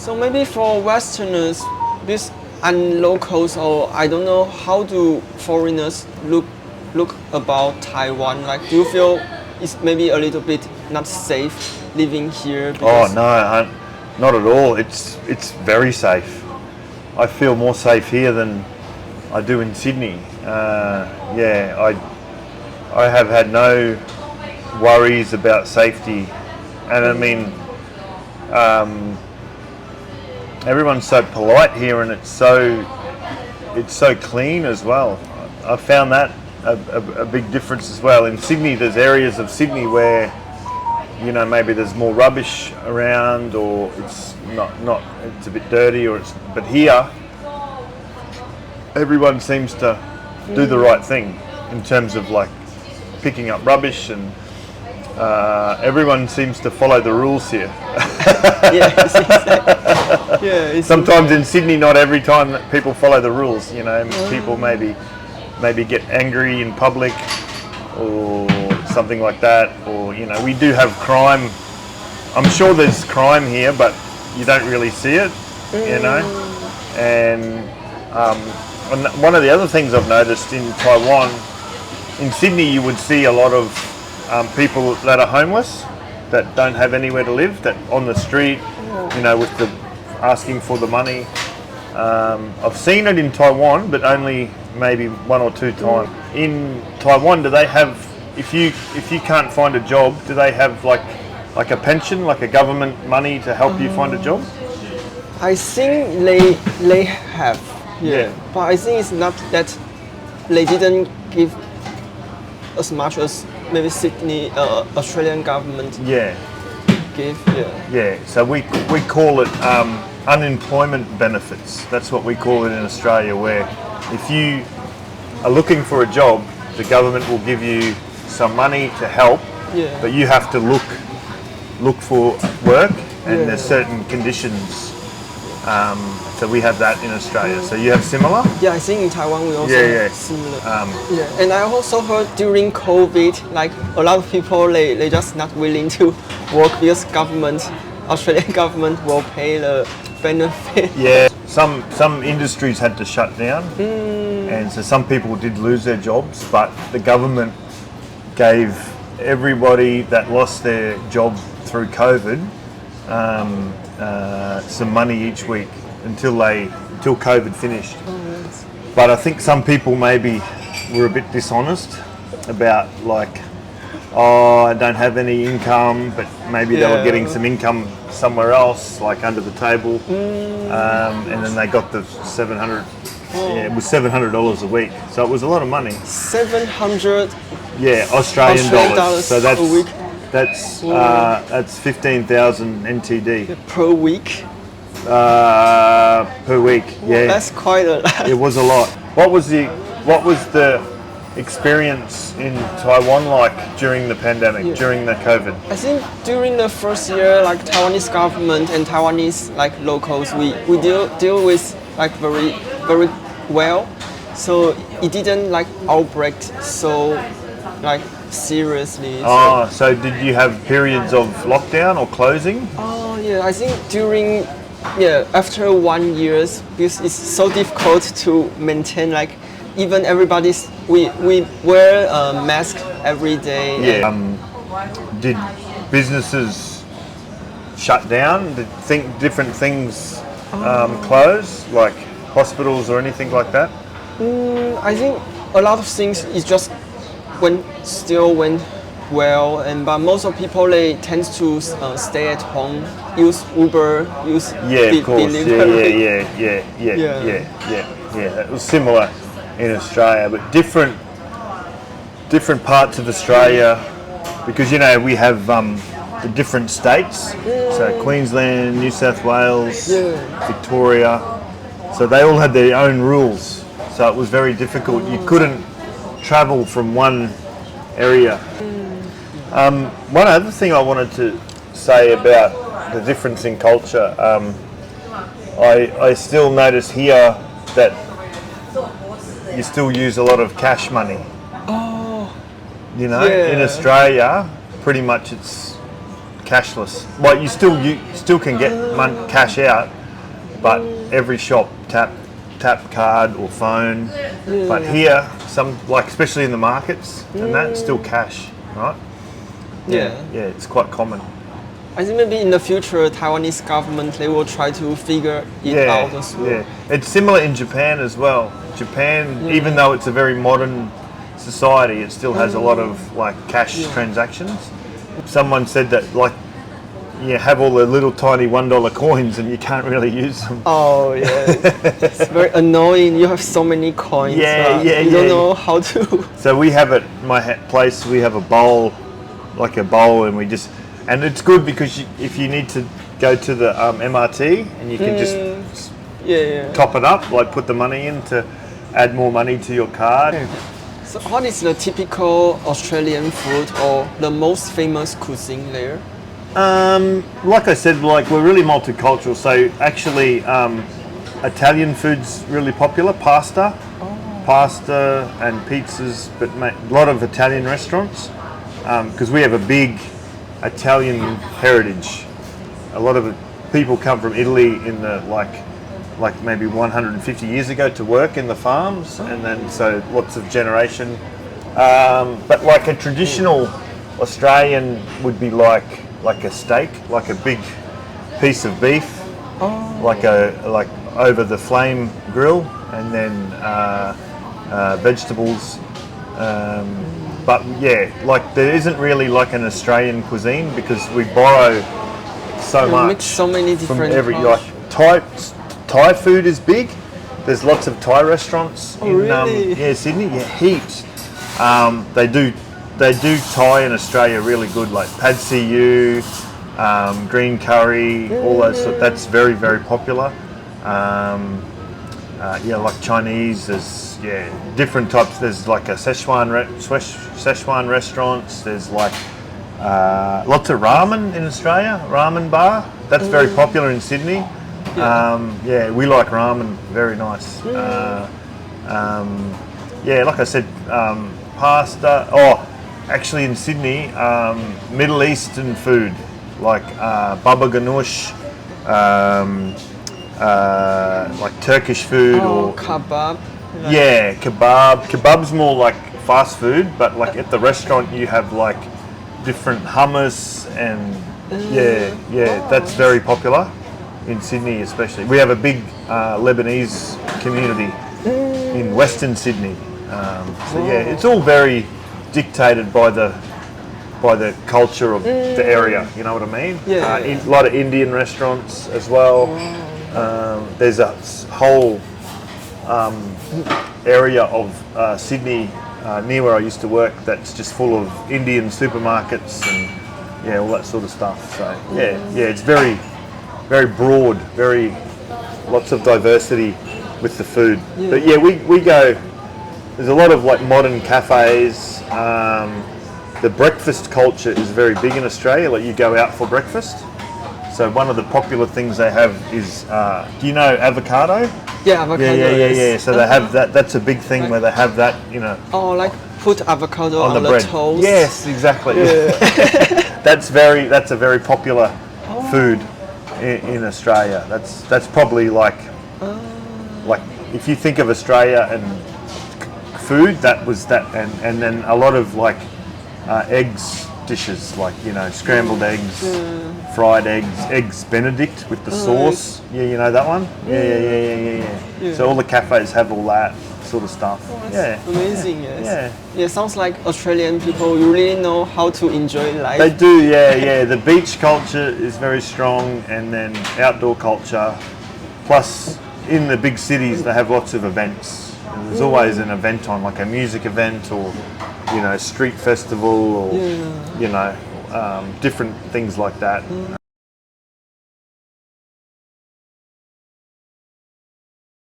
So maybe for Westerners, this and locals, or I don't know, how do foreigners look about Taiwan? Like, do you feel it's maybe a little bit not safe living here? Oh no, not at all. It's very safe. I feel more safe here than I do in Sydney. I have had no worries about safety, and I mean, everyone's so polite here, and it's so clean as well. I found that a big difference as well. In Sydney, there's areas of Sydney where, you know, maybe there's more rubbish around, or it's not it's a bit dirty, but here everyone seems to do the right thing in terms of like picking up rubbish, and everyone seems to follow the rules here. Sometimes in Sydney, not every time that people follow the rules, you know, people maybe get angry in public or something like that, or, you know, we do have crime. I'm sure there's crime here, but you don't really see it, you know. And one of the other things I've noticed in Taiwan, in Sydney, you would see a lot of people that are homeless, that don't have anywhere to live, that on the street, you know, with the asking for the money. I've seen it in Taiwan, but only maybe 1 or 2 times. In Taiwan, do they have, if you can't find a job, do they have like a pension, like a government money to help you find a job? I think they have, but I think it's not that they didn't give as much as maybe Sydney Australian government give. So we call it unemployment benefits. That's what we call it in Australia, where if you are looking for a job, the government will give you some money to help, but you have to look for work, and there's certain conditions. So we have that in Australia. So you have similar? Yeah, I think in Taiwan we also have similar. And I also heard during COVID, like a lot of people, they just not willing to work because Australian government will pay the benefit. Yeah, some industries had to shut down, and so some people did lose their jobs, but the government gave everybody that lost their job through COVID some money each week until COVID finished. But I think some people maybe were a bit dishonest about, like, oh, I don't have any income, but maybe they were getting some income somewhere else, like under the table, and then they got the $700. Yeah, it was $700 a week, so it was a lot of money. 700. Yeah, Australian dollars. So a week. That's 15,000 NTD per week. Per week. Yeah, that's quite a lot. It was a lot. What was the experience in Taiwan like during the pandemic, during the COVID? I think during the first year, like Taiwanese government and Taiwanese like locals, we deal with like very well. So it didn't like outbreak so like seriously. So did you have periods of lockdown or closing? Oh yeah, I think during after 1 year, because it's so difficult to maintain, like, even we wear a mask every day. Yeah. Did businesses shut down? Did different things close, like hospitals or anything like that? I think a lot of things is just went well, but most of people, they tend to stay at home, use Uber, use delivery. It was similar in Australia, but different parts of Australia, because, you know, we have the different states, so Queensland, New South Wales, Victoria, so they all had their own rules, so it was very difficult. You couldn't travel from one area. One other thing I wanted to say about the difference in culture, I still notice here that you still use a lot of cash money. You know, in Australia, pretty much it's cashless. Like you still can get cash out, but every shop tap card or phone. But here, some like especially in the markets and that, still cash, right? Yeah, it's quite common. I think maybe in the future, Taiwanese government, they will try to figure it out as well. Yeah, it's similar in Japan as well. Japan, even though it's a very modern society, it still has a lot of like cash transactions. Someone said that like you have all the little tiny $1 coins and you can't really use them. Oh yeah, it's very annoying. You have so many coins. You don't know how to. So we have at my place, we have a bowl, like a bowl, and and it's good because if you need to go to the MRT and you can just top it up, like put the money in to add more money to your card. So what is the typical Australian food or the most famous cuisine there? Like I said, like we're really multicultural. So actually, Italian food's really popular. Pasta and pizzas, but a lot of Italian restaurants because we have a big Italian heritage. A lot of people come from Italy in the like maybe 150 years ago to work in the farms, and then so lots of generation. But like a traditional Australian would be like a steak, like a big piece of beef, like over the flame grill, and then vegetables. But yeah, like there isn't really like an Australian cuisine because we borrow so much mix so many different from every Thai food is big. There's lots of Thai restaurants in Sydney. Yeah, heaps. They do Thai in Australia really good, like pad see ew, green curry, all those. That's very, very popular. Like Chinese. There's different types. There's like a Szechuan restaurants. There's like lots of ramen in Australia. Ramen bar. That's very popular in Sydney. We like ramen. Very nice. Like I said, pasta. Actually, in Sydney, Middle Eastern food like baba ganoush, like Turkish food or kebab. Kebab. Kebab's more like fast food, but like at the restaurant you have like different hummus and that's very popular in Sydney, especially. We have a big Lebanese community in Western Sydney. It's all very dictated by the culture of the area. You know what I mean? A lot of Indian restaurants as well. There's a whole area of Sydney near where I used to work that's just full of Indian supermarkets and all that sort of stuff. So it's very, very broad, lots of diversity with the food. But we go. There's a lot of like modern cafes. The breakfast culture is very big in Australia. Like you go out for breakfast. So one of the popular things they have is, do you know avocado? Yeah, avocado. Yeah. So they have that. That's a big thing where they have that. Like put avocado on the bread. toast. Yes, exactly. That's a very popular food in Australia. That's probably like if you think of Australia and food, that was that, and then a lot of like eggs dishes, like scrambled eggs, fried eggs Benedict with the sauce. You know that one. Yeah. So all the cafes have all that sort of stuff. Amazing. Yes. Sounds like Australian people, you really know how to enjoy life. They do. The beach culture is very strong, and then outdoor culture, plus in the big cities they have lots of events. There's always an event on, like a music event or street festival or different things like that.